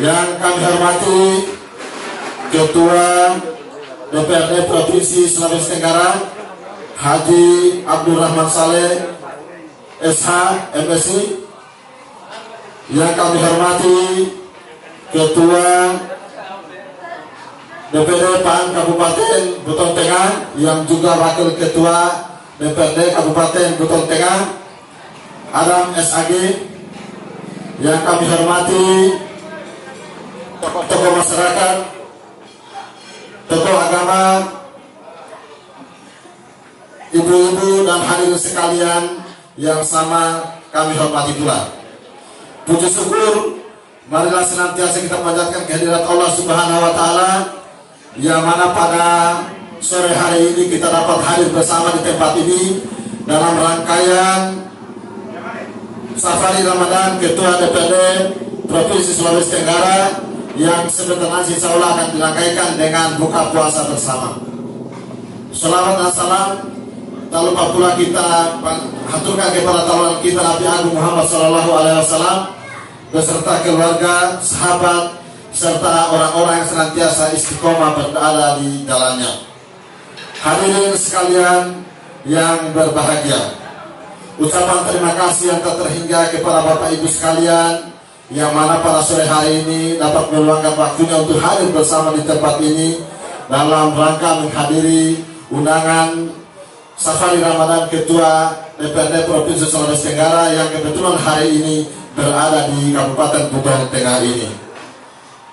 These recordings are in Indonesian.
Yang kami hormati Ketua DPRD Provinsi Sulawesi Tenggara Haji Abdul Rahman Saleh SH MSI. Yang kami hormati Ketua DPD PAN Kabupaten Buton Tengah yang juga Wakil Ketua DPRD Kabupaten Buton Tengah Adam SAG. Yang kami hormati tokoh masyarakat, tokoh agama, ibu-ibu dan hadirin sekalian yang sama kami hormati pula. Puji syukur, marilah senantiasa kita panjatkan kehadirat Allah Subhanahu wa Ta'ala, yang mana pada sore hari ini kita dapat hadir bersama di tempat ini dalam rangkaian Safari Ramadan Ketua DPD Provinsi Sulawesi Tenggara yang sebentar lagi insya Allah akan dirangkaikan dengan buka puasa bersama. Selamat dan salam tak lupa pula kita haturkan kepada tawanan kita Nabi Agung Muhammad SAW beserta keluarga, sahabat, serta orang-orang yang senantiasa istiqomah berada di jalannya. Hadirin sekalian yang berbahagia, ucapan terima kasih yang tak terhingga kepada Bapak Ibu sekalian yang mana pada sore hari ini dapat meluangkan waktunya untuk hadir bersama di tempat ini dalam rangka menghadiri undangan Safari Ramadan Ketua DPRD Provinsi Sulawesi Tenggara yang kebetulan hari ini berada di Kabupaten Buton Tengah ini.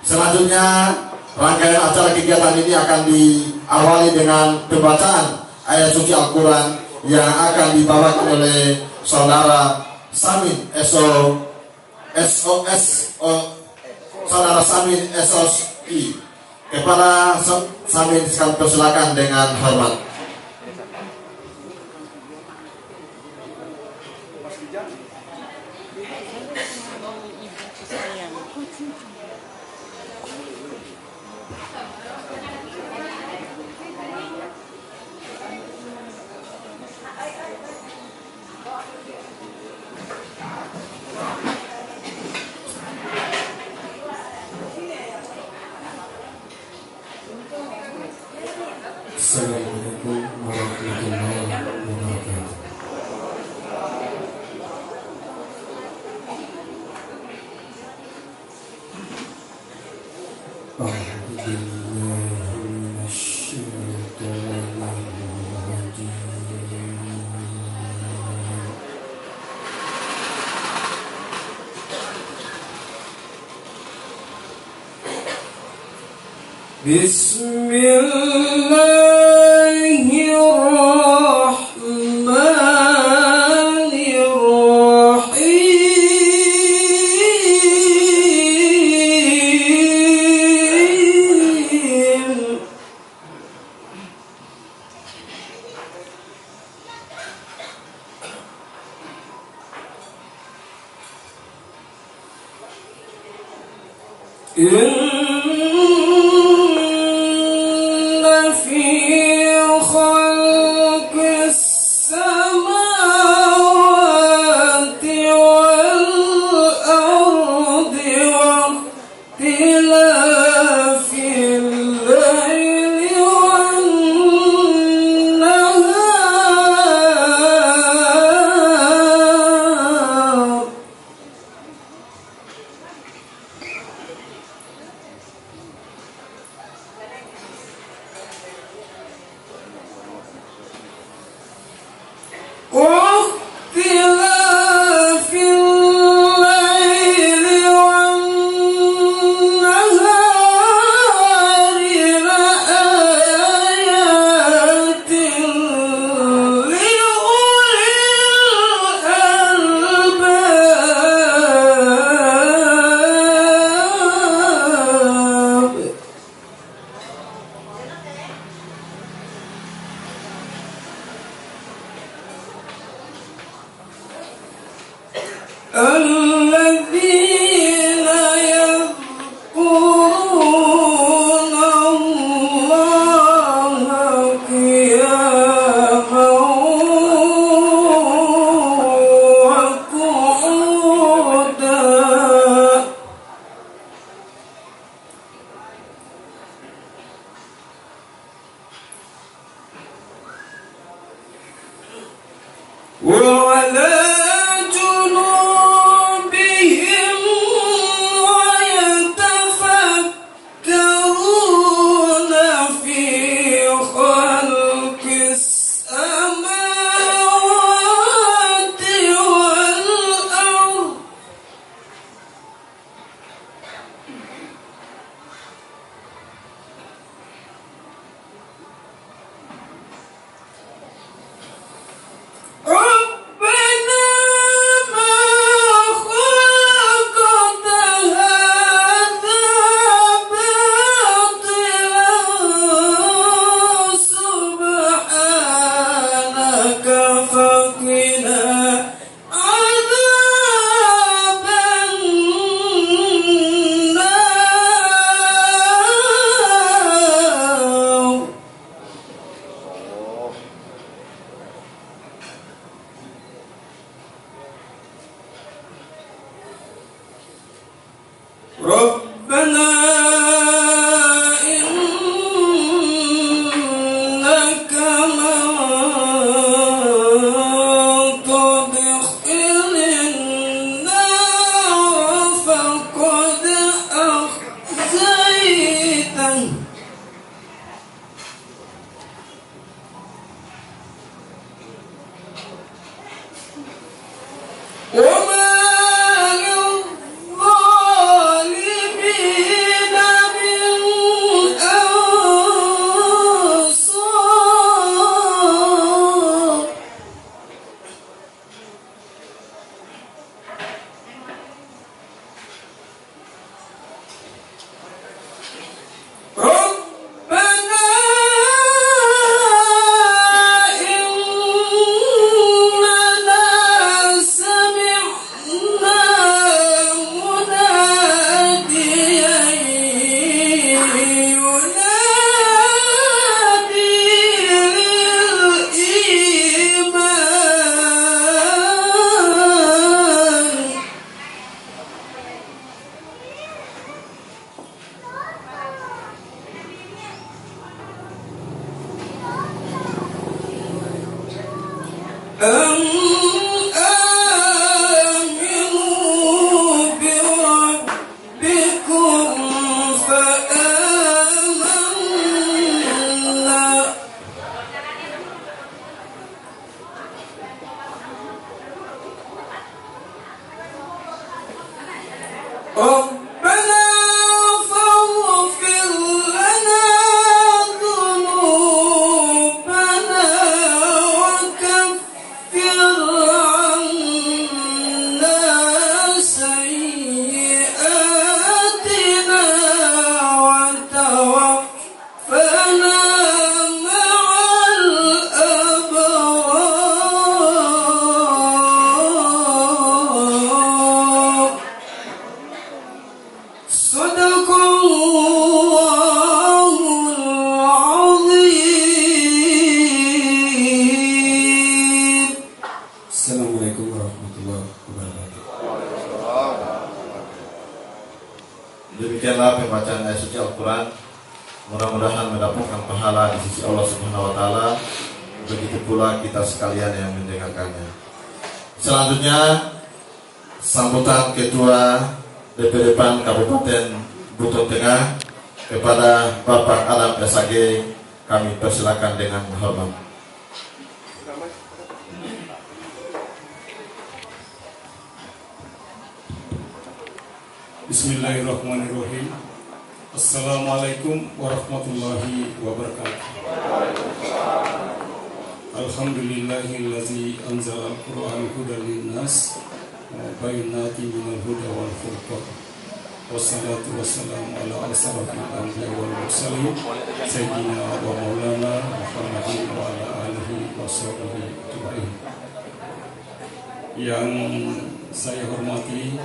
Selanjutnya rangkaian acara kegiatan ini akan diawali dengan pembacaan ayat suci Al-Quran yang akan dibawakan oleh Saudara Samin Saudara Samin SOI. Kepada Samin sekali persilakan dengan hormat. Assalamualaikum warahmatullahi wabarakatuh. وعلى جنوبهم ويتفكرون في خلق السماوات والأرض ربنا ما خلقت هذا باطلا سبحانك فقنا عذاب النار ربنا إنك من تدخل النار فقد أخزيته وما للظالمين من أنصار ربنا إننا سمعنا مناديا ينادي للإيمان أن آمنوا بربكم فآمنا ربنا فاغفر لنا ذنوبنا وكفر عنا سيئاتنا وتوفنا مع الأبرار صدق الله العظيم. Assalamualaikum warahmatullahi wabarakatuh. Demikianlah pembacaan ayat suci Al-Quran. Mudah-mudahan mendapatkan pahala di sisi Allah Subhanahu wa Ta'ala. Begitu pula kita sekalian yang mendengarkannya. Selanjutnya, sambutan Ketua DPD PAN Kabupaten Buton Tengah kepada Bapak Adam SAG kami persilakan dengan hormat. Bismillahirrahmanirrahim. Assalamualaikum warahmatullahi wabarakatuh. Alhamdulillahillazi anzala al-Qur'ana hudan linnas wa bayyinatin minal huda wal furqan. Wassalatu wassalamu ala asrafil anbiya'i wal mursalin sayyidina wa maulana Muhammadin wa ala alihi wa sahbihi ajma'in. Yang saya hormati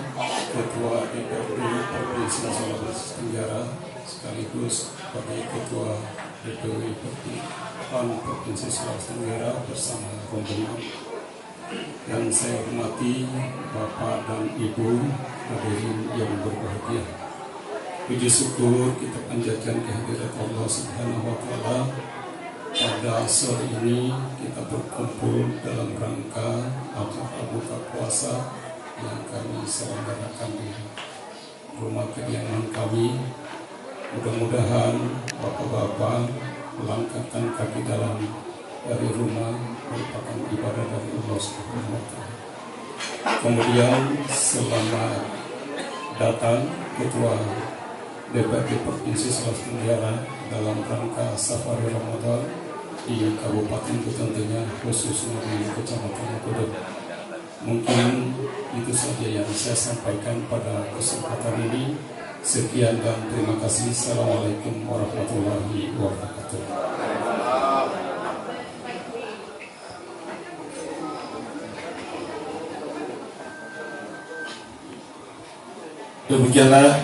Ketua DPRD Provinsi Sulawesi Tenggara sekaligus sebagai Ketua DPW PAN Provinsi Sulawesi Tenggara bersama rombongan. Yang saya hormati Bapak dan Ibu hadirin yang berbahagia. Puji syukur kita panjatkan kehadirat Allah Subhanahu wa Ta'ala pada pada sore ini kita berkumpul dalam rangka acara buka puasa yang kami selenggarakan di rumah kediaman kami. Mudah-mudahan bapak-bapak melangkahkan kaki dari rumah merupakan ibadah dari Allah Subhanahu wa Ta'ala. Kemudian selamat datang Ketua DPRD Provinsi Sulawesi Tenggara dalam rangka Safari Ramadan di Kabupaten Kutentunya, khususnya di Kecamatan Kudus. Mungkin itu saja yang saya sampaikan pada kesempatan ini. Sekian dan terima kasih. Assalamualaikum warahmatullahi wabarakatuh. Demikianlah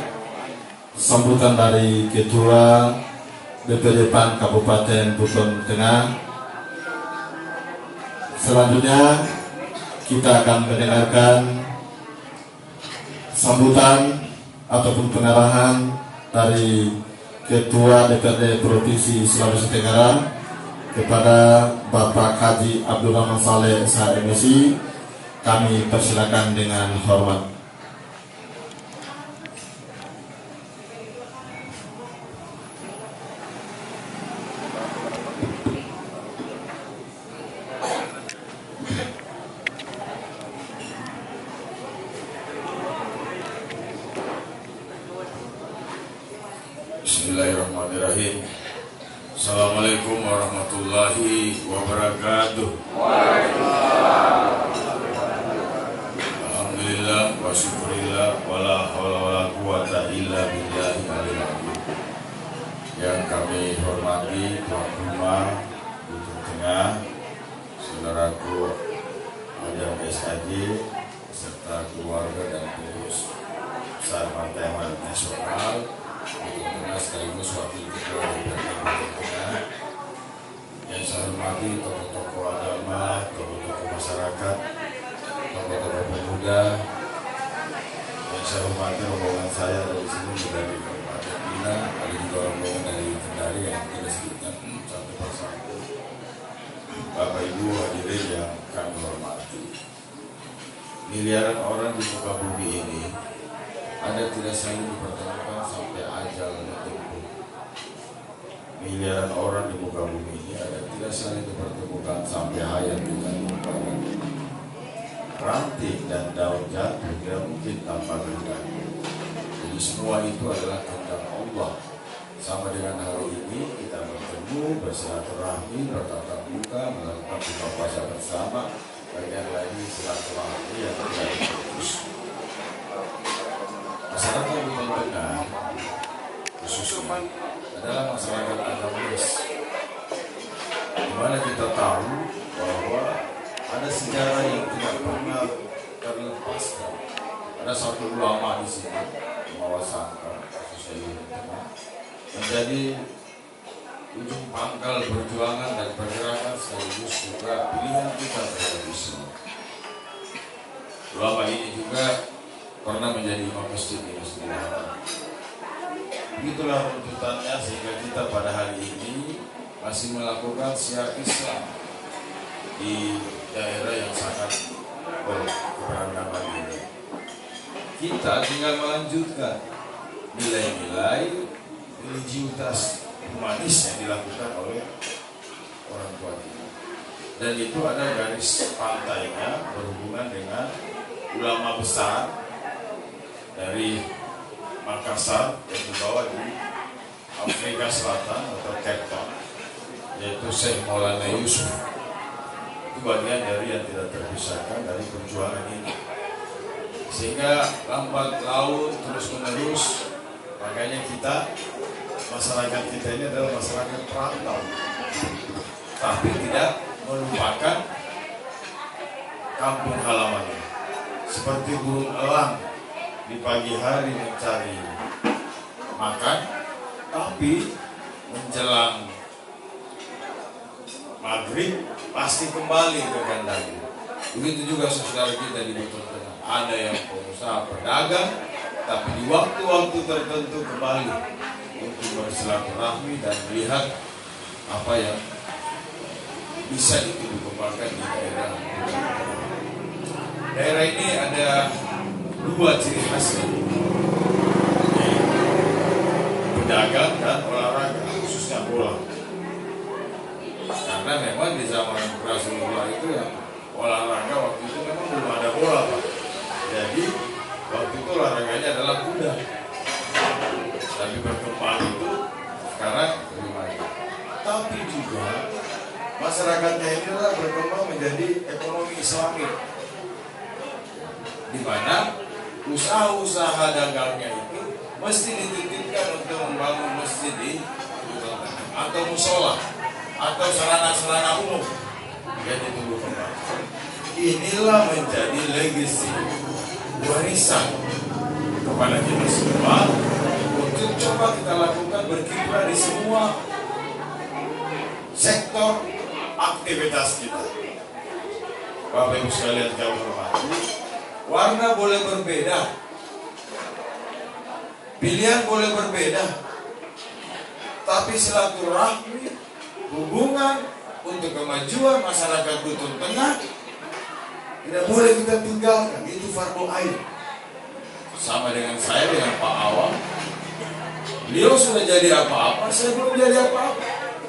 sambutan dari Ketua DPRD PAN Kabupaten Buton Tengah. Selanjutnya kita akan mendengarkan sambutan ataupun pengarahan dari Ketua DPRD Provinsi Sulawesi Tenggara kepada Bapak Haji Abdul Rahman Saleh SHMSI. Kami persilakan dengan hormat. Bismillahirrahmanirrahim. Assalamualaikum warahmatullahi wabarakatuh. Alhamdulillah wa syukurillah wala hawla wala quwata illa billahi aliyil azim. Yang kami hormati tuan rumah Buton Tengah, saudaraku Ajam SHJ serta keluarga dan pengurus besar Partai Amanat Nasional Buton Tengah sekaligus wakil ketua DPRD Buton Tengah. Yang saya hormati tokoh-tokoh agama, tokoh-tokoh masyarakat, tokoh-tokoh pemuda. Yang saya hormati rombongan saya dari sini dari Kabupaten Bina, ada juga rombongan dari Kendari yang kita sebutkan satu persatu. Bapak Ibu hadirin yang kami hormati. Miliaran orang di muka bumi ini ada tidak saling dipertemukan sampai ajal menjemput. Miliaran orang di muka bumi ini ada tidak saling dipertemukan sampai hayat ditanggung badan. Ranting dan daun jatuh tidak mungkin tanpa kehendak. Jadi semua itu adalah kehendak Allah. Sama dengan hari ini kita bertemu, bersilaturahmi, bertatap muka, melakukan buka puasa bersama. Bagian lagi silaturahmi yang tidak terputus. Masyarakat Buton Tengah khususnya adalah masyarakat agamis, di mana kita tahu bahwa ada sejarah yang tidak pernah terlepaskan. Ada satu ulama di sini, Mawa Sangka, khususnya di Buton Tengah, menjadi ujung pangkal perjuangan dan pergerakan sekaligus juga pilihan kita terhadap Islam. Ulama ini juga pernah menjadi imam masjid di Masjid Al-Haram. Begitulah runtutannya sehingga kita pada hari ini masih melakukan syiar Islam di daerah yang sangat berkeberagaman ini. Kita tinggal melanjutkan nilai-nilai religiusitas humanis yang dilakukan oleh orang tua kita. Dan itu ada garis pantainya berhubungan dengan ulama besar dari Makassar yang dibawa di Afrika Selatan atau Cape Town, yaitu Syekh Maulana Yusuf. Itu bagian dari yang tidak terpisahkan dari perjuangan ini. Sehingga lambat laun terus menerus, makanya kita, masyarakat kita ini adalah masyarakat perantau, tapi tidak melupakan kampung halamannya. Seperti burung elang di pagi hari mencari makan, tapi menjelang maghrib pasti kembali ke kandangnya. Begitu juga saudara kita di Buton Tengah. Ada yang pengusaha pedagang, tapi di waktu-waktu tertentu kembali untuk bersilaturahmi dan melihat apa yang bisa dikembangkan di daerah. Daerah ini ada dua ciri khasnya, pedagang dan olahraga, khususnya bola. Karena memang di zaman Rasulullah itu yang olahraga waktu itu memang belum ada bola, Pak. Jadi waktu itu olahraganya adalah kuda. Tapi berkembang itu sekarang lebih banyak. Tapi juga masyarakatnya ini adalah berkembang menjadi ekonomi Islami, di mana usaha-usaha dagangnya itu mesti dititipkan untuk membangun masjid di atau musola atau sarana-sarana umum. Jadi tumbuh kembang. Inilah menjadi legasi warisan kepada kita semua untuk coba kita lakukan berkiprah di semua sektor aktivitas kita. Bapak Ibu sekalian kami hormati, warna boleh berbeda, pilihan boleh berbeda, tapi silaturahmi, hubungan untuk kemajuan masyarakat Buton Tengah tidak boleh kita tinggalkan. Itu fardu ain. Sama dengan saya, dengan Pak Awam, beliau sudah jadi apa-apa, saya belum jadi apa-apa,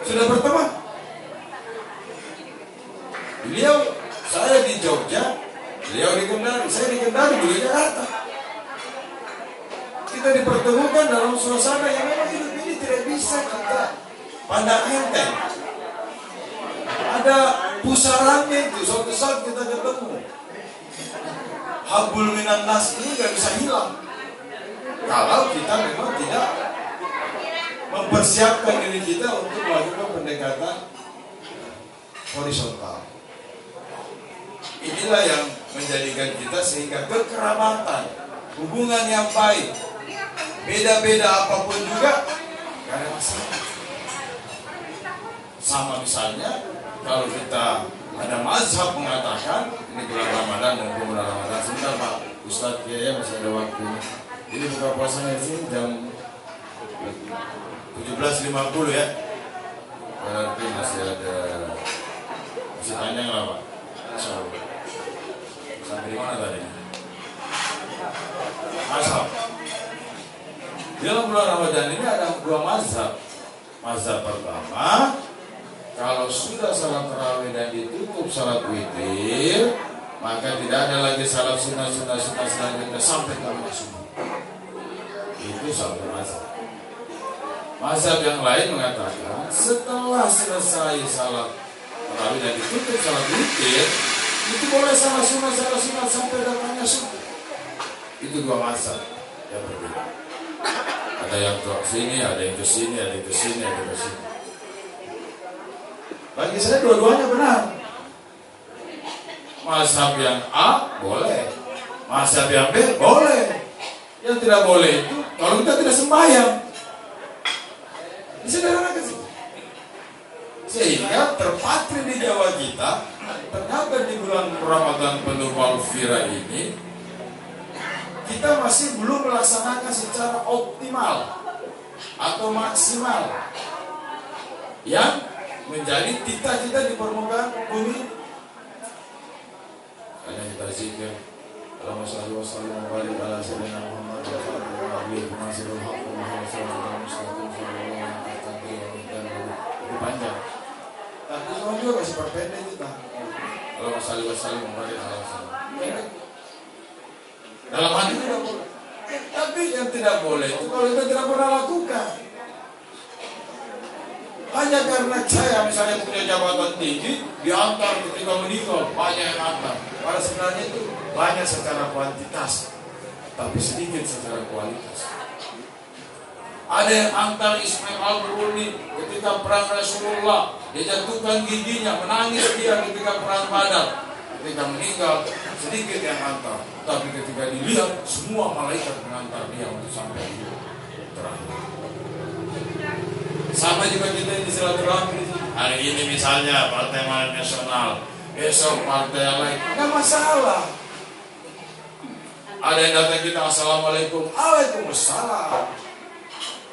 sudah berteman. Beliau, saya di Jogja, beliau di Kendari, saya di Kendari, beliau di Jakarta. Kita dipertemukan dalam suasana yang memang hidup ini tidak bisa kita pandang enteng. Ada pusarannya itu, suatu saat kita ketemu. Habul minan nas ini gak bisa hilang kalau kita memang tidak mempersiapkan diri kita untuk melakukan pendekatan horizontal. Inilah yang menjadikan kita sehingga kekerabatan, hubungan yang baik, beda-beda apapun juga gak ada masalah. Sama misalnya kalau kita ada mazhab mengatakan ini bulan Ramadan dan bulan Ramadan, sebentar Pak Ustadz ya masih ada waktu. Ini buka puasanya di sini jam 17.50 ya. Berarti masih panjang lah Pak. Insyaallah. Sampai di mana tadi? Mazhab. Dalam bulan Ramadan ini ada dua mazhab. Mazhab pertama, kalau sudah salat tarawih dan ditutup salat witir, maka tidak ada lagi salat sunnah selanjutnya sampai ke subuh. Itu satu mazhab. Mazhab yang lain mengatakan setelah selesai salat tarawih dan ditutup salat witir, itu boleh salat sunnah sampai datangnya subuh. Itu dua mazhab yang berbeda. Ada yang ke sini, ada yang ke sini, ada yang ke sini, ada yang ke sini. Bagi saya dua-duanya benar. Mazhab yang A boleh, mazhab yang B boleh. Yang tidak boleh itu kalau kita tidak sembahyang. Disederhanakan sih. Sehingga terpatri di Jawa kita, ternyata di bulan Ramadan penuh maghfirah ini, kita masih belum melaksanakan secara optimal atau maksimal yang menjadi cita-cita di permukaan bumi. Karena kita zikir, Allahumma shalli wa sallim wa barik ala sayyidina Muhammad wa alihi wa sahbihi panjang. Tapi semua juga masih perpendek kita. Allahumma shalli wa sallim wa barik ala sayyidina. Dalam hati tidak boleh. Tapi yang tidak boleh itu kalau kita tidak pernah lakukan. Hanya karena saya misalnya punya jabatan tinggi, diantar ketika menikah, banyak yang antar. Padahal sebenarnya itu banyak secara kuantitas, tapi sedikit secara kualitas. Ada yang antar Ismail Al-Bruni ketika perang Rasulullah, dia jatuhkan giginya, menangis dia ketika perang Badar. Ketika meninggal, sedikit yang antar. Tapi ketika dilihat, semua malaikat mengantar dia untuk sampai terakhir. Sama juga kita di silaturahmi. Hari ini misalnya Partai Amanat Nasional, besok partai yang lain, nggak masalah. Ada yang datang kita, assalamualaikum, waalaikumsalam.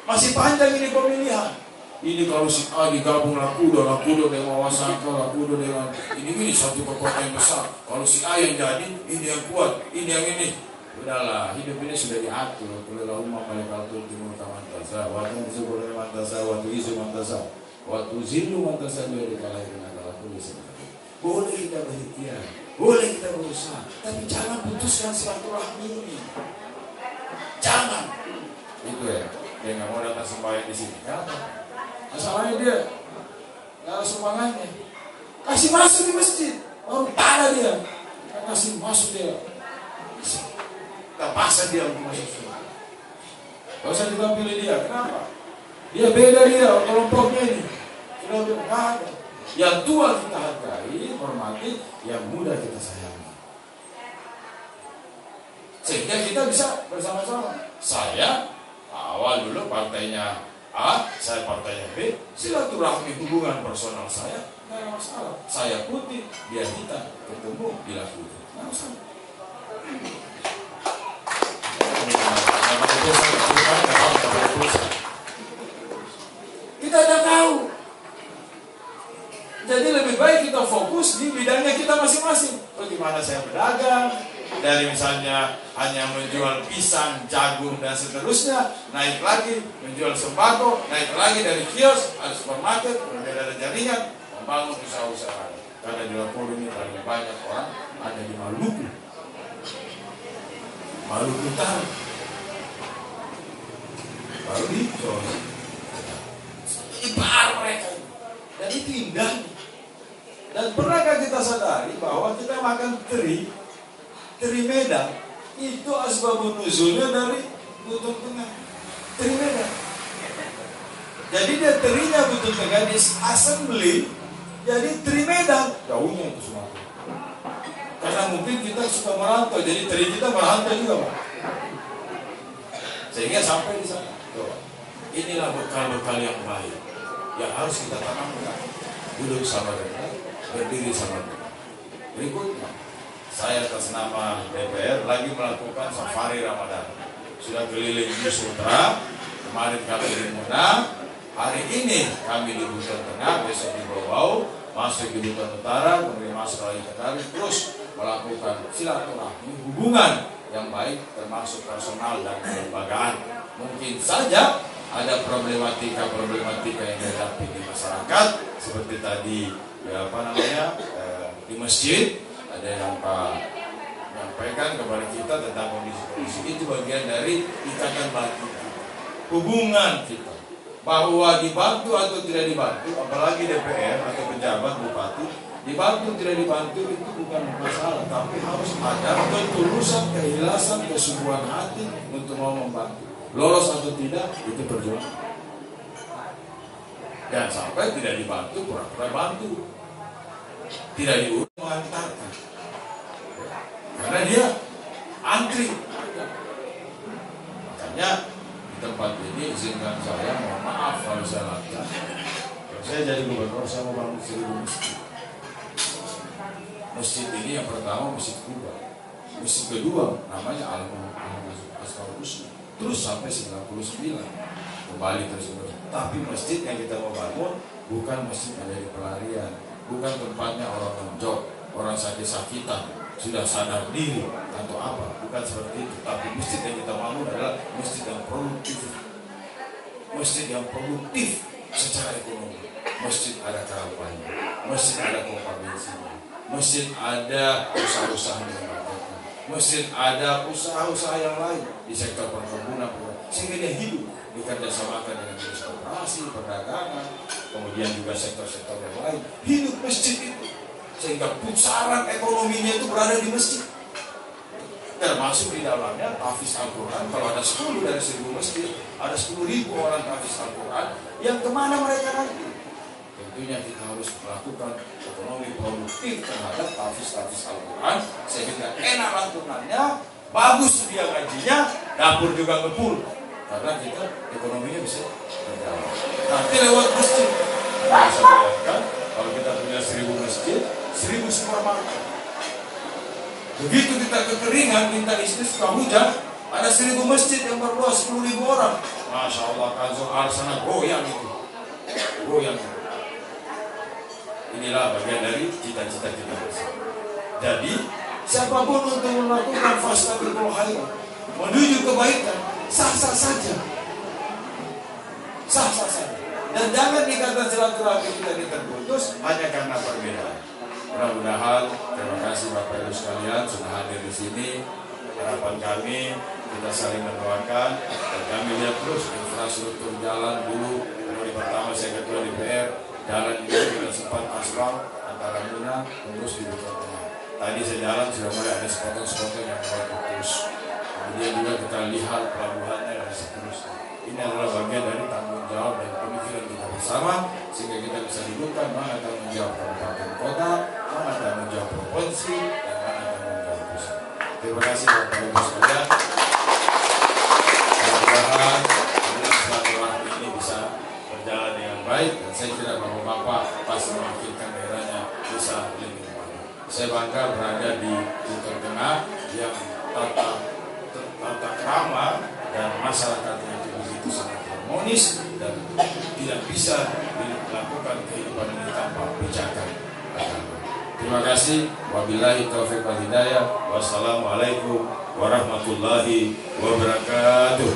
Masih panjang ini pemilihan. Ini kalau si A digabung Lakudo dengan Wasangka, Lakudo dengan ini satu kekuatan yang besar. Kalau si A yang jadi, ini yang kuat, ini yang ini. Udahlah, hidup ini sudah diatur. Kulilah umma malaikat timur kamantasa, waktu isu boleh mantasa, waktu isu mantasa, waktu zilu mantasa juga dikalahkan adalah tulis. Boleh kita berikhtiar, boleh kita berusaha, tapi jangan putuskan silaturahmi ini. Jangan. Itu ya, dia nggak mau datang sembahyang di sini. Kenapa? Masalahnya dia nggak ada sumbangannya. Kasih masuk di masjid, baru tanda dia. Kasih masuk dia. Tak paksa dia untuk masuk surga. Gak usah kita pilih dia. Kenapa? Dia beda dia kelompoknya ini. Sudah berkata. Yang tua kita hargai, hormati, yang muda kita sayangi. Sehingga kita bisa bersama-sama. Saya awal dulu partainya A, saya partainya B, silaturahmi hubungan personal saya nggak ada masalah. Saya putih, dia hitam, ketemu dilakukan, nggak masalah. Kita tidak tahu. Jadi lebih baik kita fokus di bidangnya kita masing-masing. Bagaimana saya berdagang, dari misalnya hanya menjual pisang, jagung dan seterusnya, naik lagi menjual sembako, naik lagi dari kios, ada supermarket, kemudian ada jaringan, membangun usaha-usaha. Karena di Lampung ini paling banyak orang ada di Maluku, Maluku Utara, baru di Sulawesi. Ini baru mereka, dan itu indah. Dan pernahkah kita sadari bahwa kita makan teri Medan itu asbabun nuzulnya dari Buton Tengah. Teri Medan. Jadi dia terinya Buton Tengah di assembly jadi teri Medan. Jauhnya itu Sumatera. Karena mungkin kita suka merantau, jadi teri kita merantau juga, Pak. Sehingga sampai di sana. Tuh. Inilah bekal-bekal yang baik yang harus kita tanamkan. Duduk sama mereka, berdiri sama mereka. Berikutnya, saya atas nama DPR lagi melakukan safari Ramadan. Sudah keliling di Sumatera, kemarin kami di Muna, hari ini kami di Buton Tengah, besok di Bawau, masuk di Buton Utara, kemudian masuk lagi ke Kali, terus melakukan silaturahmi hubungan yang baik termasuk personal dan kelembagaan. Mungkin saja ada problematika yang dihadapi di masyarakat seperti tadi ya, di masjid ada yang Pak menyampaikan kepada kita tentang kondisi-kondisi itu bagian dari ikatan batin hubungan kita, bahwa dibantu atau tidak dibantu, apalagi DPR atau pejabat bupati dibantu tidak dibantu itu bukan masalah, tapi harus ada ketulusan, keikhlasan, kesungguhan hati untuk mau membantu. Lolos atau tidak itu perjuangan. Dan sampai tidak dibantu pura-pura bantu, tidak diurus mengantarkan, karena dia antri. Makanya di tempat ini izinkan saya mohon maaf kalau saya lancar. Kalau saya jadi gubernur, saya mau bangun 1000 masjid. Masjid ini yang pertama masjid Kuba, masjid kedua namanya Al-Asmaul Husna, terus sampai 99 kembali tersebut. Tapi masjid yang kita mau bangun bukan masjid yang jadi pelarian, bukan tempatnya orang menjok, orang sakit-sakitan, sudah sadar diri atau apa, bukan seperti itu. Tapi masjid yang kita bangun adalah masjid yang produktif, masjid yang produktif secara ekonomi. Masjid ada kampanye, masjid ada pompa bensinnya, masjid ada usaha-usaha yang berbeda, masjid ada usaha-usaha yang lain di sektor perkebunan, sehingga dia hidup dikerjasamakan dengan jenis koperasi, perdagangan, kemudian juga sektor-sektor yang lain, hidup masjid itu, sehingga pusaran ekonominya itu berada di masjid. Termasuk di dalamnya tahfiz Al-Quran. Kalau ada 10 dari 1000 masjid, ada 10.000 orang tahfiz Al-Quran, yang kemana mereka nanti? Tentunya kita harus melakukan ekonomi produktif terhadap tahfiz Al-Quran, sehingga enak lantunannya, bagus dia gajinya, dapur juga ngepul, karena kita ekonominya bisa berjalan. Nanti lewat masjid, kita bisa bayangkan kalau kita punya 1000 masjid, 1000 supermarket. Begitu kita kekeringan, minta istri suka hujan, ada 1000 masjid yang berluas 10.000 orang. Masya Allah, Kanzul Arsana goyang itu. goyang. Inilah bagian dari cita-cita kita bersama. Jadi siapapun untuk melakukan fastabiqul khairat, menuju kebaikan, sah-sah saja. Sah-sah saja. Dan jangan dikatakan silaturahmi kita ini terputus hanya karena perbedaan. Mudah-mudahan, terima kasih Bapak Ibu sekalian sudah hadir di sini. Harapan kami kita saling mendoakan dan kami lihat terus infrastruktur jalan dulu. Periode pertama saya ketua DPR, jalan ini kita sempat aspal antara Muna terus di Bukit Tengah. Tadi saya jalan sudah mulai ada sepotong-sepotong yang mulai putus. Kemudian juga kita lihat pelabuhannya dan seterusnya. Ini adalah bagian dari tanggung jawab dan pemikiran kita bersama sehingga kita bisa dudukkan mana tanggung jawab kabupaten kota, mana tanggung jawab provinsi, dan mana tanggung jawab pusat. Terima kasih Bapak Ibu sekalian. Mudah-mudahan silaturahmi ini bisa berjalan dengan baik dan saya kira Bapak-bapak pasti memikirkan daerahnya bisa lebih baik. Saya bangga berada di Bukit Tengah yang tata krama dan masyarakatnya begitu sangat harmonis dan tidak bisa dilakukan kehidupan ini tanpa pijakan. Terima kasih. Wabillahi taufiq wal hidayah. Wassalamualaikum warahmatullahi wabarakatuh.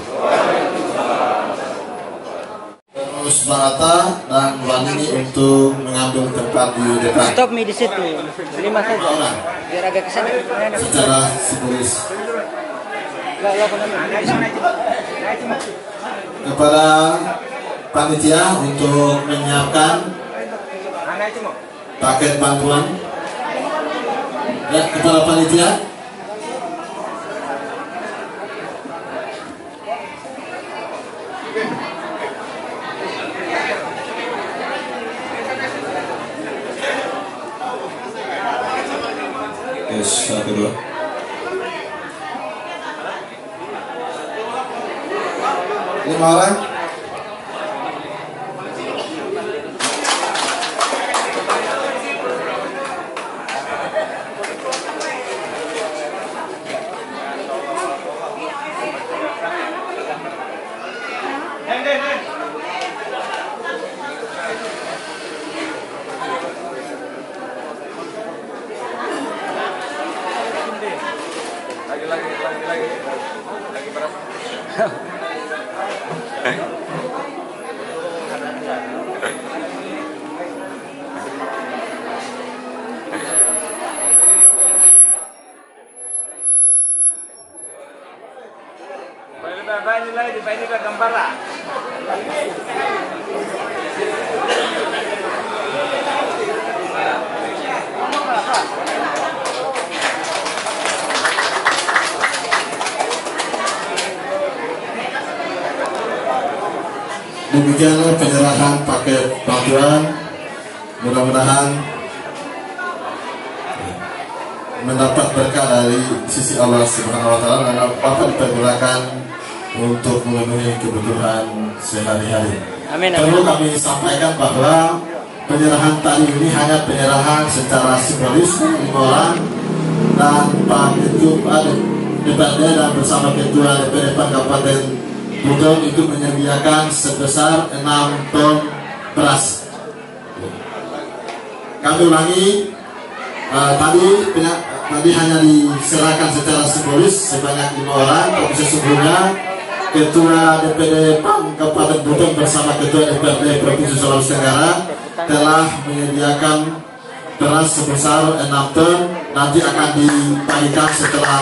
Terus Barata dan Wanini untuk mengambil tempat di depan. Stop me di situ. 5 saja. Biar agak ke sana. Secara simbolis. Kepada panitia untuk menyiapkan paket bantuan. Ya, kepada panitia. Yes, 1, 2. Lima orang. Lagi berapa? Ini gambar lah. Demikianlah penyerahan paket bantuan. Mudah-mudahan mendapat berkah dari sisi Allah Subhanahu wa taala dan dapat dipergunakan untuk memenuhi kebutuhan sehari-hari. Amin. Perlu kami sampaikan bahwa penyerahan tadi ini hanya penyerahan secara simbolis 5 orang dan Pak Ketua DPRD dan bersama Ketua DPRD Kabupaten Buton itu menyediakan sebesar 6 ton beras. Kami ulangi, tadi hanya diserahkan secara simbolis sebanyak 5 orang, tapi sesungguhnya Ketua DPD PAN Kabupaten Buton bersama Ketua DPRD Provinsi Sulawesi Tenggara telah menyediakan beras sebesar 6 ton, nanti akan dibagikan setelah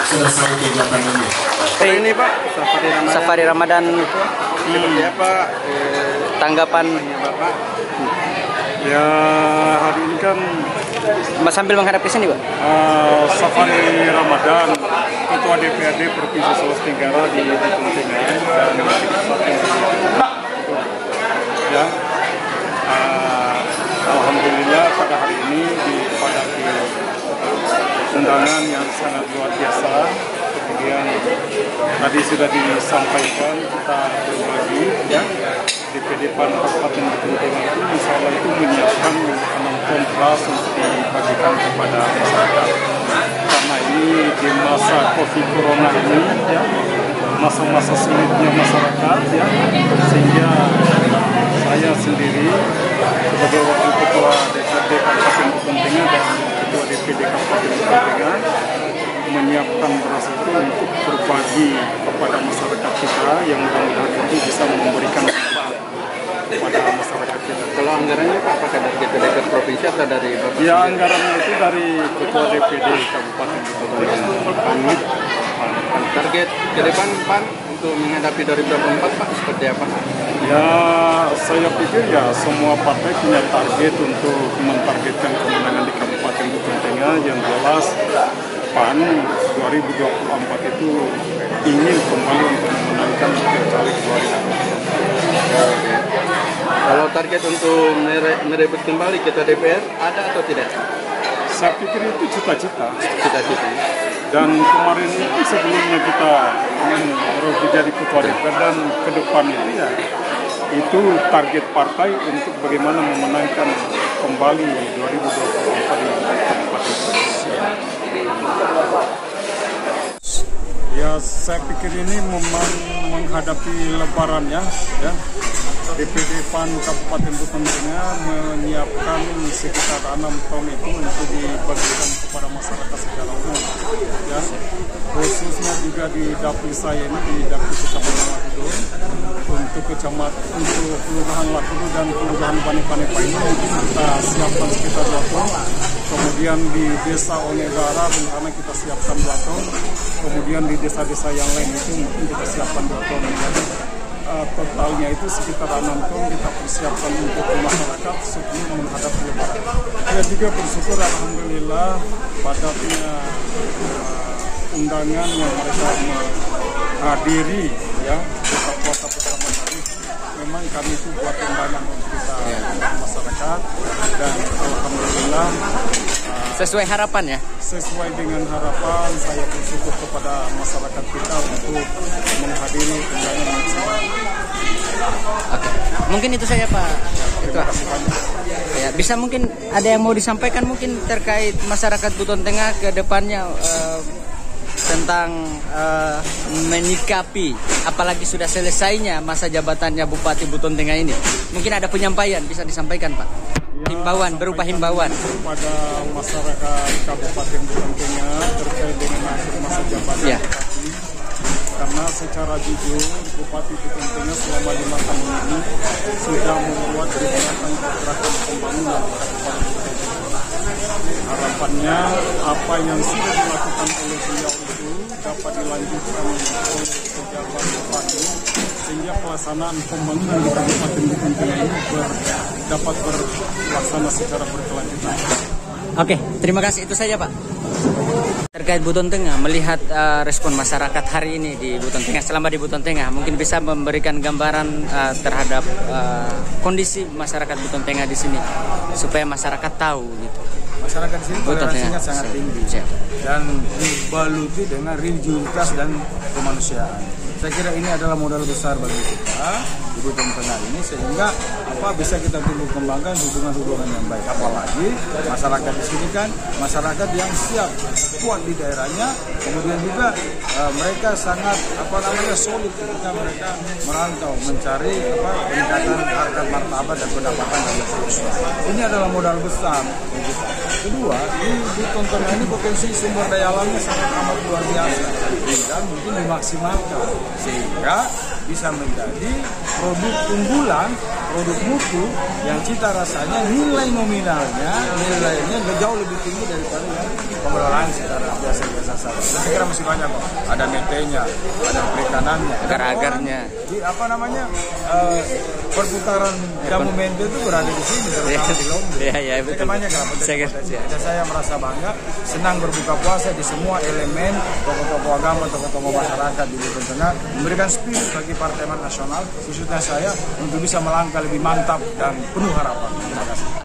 selesai kegiatan ini. Ini Pak, Safari Ramadan itu Seperti apa tanggapan Bapak? Ya hari ini kan Mas sambil menghadap ke sini Pak. Safari Ramadan Ketua DPRD Provinsi Sulawesi Tenggara di Buton Tengah dan ya, alhamdulillah pada hari ini dipadati undangan yang sangat luar biasa. Kemudian tadi sudah disampaikan kita berbagi ya DPD PAN Kabupaten Buton Tengah itu insya Allah itu menyiapkan 6 ton beras untuk dibagikan kepada masyarakat karena ini di masa COVID Corona ini ya masa-masa sulitnya masyarakat ya sehingga saya sendiri sebagai Wakil Ketua DPRD Kabupaten Buton Tengah dan Ketua DPD Kabupaten Buton Tengah menyiapkan beras itu untuk berbagi kepada masyarakat kita yang mudah-mudahan itu bisa memberikan manfaat kepada masyarakat kita. Kalau anggarannya apakah dari DPD provinsi atau dari Bapak? Ya, anggarannya itu dari Ketua DPD Kabupaten Buton Tengah. Target ke depan Pan untuk menghadapi 2024 Pak seperti apa? Ya, saya pikir ya semua partai punya target untuk mentargetkan kemenangan di Kabupaten Buton Tengah. Yang jelas PAN 2024 itu ingin kembali untuk memenangkan caleg 2024. Kalau target untuk merebut kembali ketua DPR ada atau tidak? Saya pikir itu cita-cita. Cita-cita. Dan kemarin itu sebelumnya kita ingin jadi ketua DPR dan ke depan itu ya itu target partai untuk bagaimana memenangkan kembali 2024 di Kabupaten Indonesia. Ya, saya pikir ini memang menghadapi Lebaran ya. DPD PAN Kabupaten Buton Tengah menyiapkan sekitar 6 ton itu untuk dibagikan kepada masyarakat secara umum. Ya, khususnya juga di dapil saya ini di dapil Kecamatan Lakudo untuk Kelurahan Lakudo dan Kelurahan Bane-Panepa ini kita siapkan sekitar 2 ton. Kemudian di Desa Onegara rencana kita siapkan 2 ton. Kemudian di desa-desa yang lain itu mungkin kita siapkan 2 ton. Jadi totalnya itu sekitar 6 ton kita persiapkan untuk masyarakat sebelum menghadapi Lebaran. Saya juga bersyukur alhamdulillah padatnya undangan yang mereka menghadiri ya buka puasa bersama tadi. Memang kami itu buat undangan untuk kita masyarakat dan alhamdulillah Sesuai harapan ya? Sesuai dengan harapan, saya bersyukur kepada masyarakat kita untuk menghadiri undangan maksimal. Oke, mungkin itu saja Pak Ketua. Ya, bisa mungkin ada yang mau disampaikan mungkin terkait masyarakat Buton Tengah ke depannya tentang menyikapi apalagi sudah selesainya masa jabatannya Bupati Buton Tengah ini. Mungkin ada penyampaian bisa disampaikan Pak. Himbauan, berupa himbauan kepada masyarakat Kabupaten Buton Tengah terkait dengan akhir masa jabatan ya. Bupati. Karena secara jujur Bupati Buton Tengah selama 5 tahun ini sudah membuat gerakan pembangunan Kabupaten Buton Tengah. Harapannya apa yang sudah dilakukan oleh beliau itu dapat dilanjutkan oleh pejabat Bupati sehingga pelaksanaan pembangunan di Kabupaten Buton Tengah ini dapat berlaksana secara berkelanjutan. Oke, terima kasih. Itu saja Pak. Terkait Buton Tengah, melihat respon masyarakat hari ini di Buton Tengah, selama di Buton Tengah, mungkin bisa memberikan gambaran terhadap kondisi masyarakat Buton Tengah di sini, supaya masyarakat tahu gitu. Masyarakat di sini toleransinya sangat tinggi dan dibaluti dengan religiusitas dan kemanusiaan. Saya kira ini adalah modal besar bagi kita di Buton Tengah ini sehingga bisa kita tumbuh kembangkan hubungan-hubungan yang baik. Apalagi masyarakat di sini kan masyarakat yang siap kuat di daerahnya, kemudian juga mereka sangat solid ketika mereka merantau mencari peningkatan harga martabat dan pendapatan dan sebagainya. Ini adalah modal besar. Kedua, di Buton Tengah ini potensi sumber daya alamnya sangat amat luar biasa dan mungkin dimaksimalkan sehingga bisa menjadi produk unggulan, produk mutu yang cita rasanya nilai nominalnya nilainya jauh lebih tinggi daripada yang pengelolaan secara biasa-biasa saja. Saya kira masih banyak kok. Ada mentenya, ada perikanannya, agar-agarnya. Di perputaran jamu mente itu berada di sini terutama di Lombok. Iya, betul. Banyak saya merasa bangga, senang berbuka puasa di semua elemen tokoh-tokoh agama, tokoh-tokoh masyarakat di Buton Tengah memberikan spirit bagi Partai Amanat Nasional, khususnya saya untuk bisa melangkah lebih mantap dan penuh harapan. Terima kasih.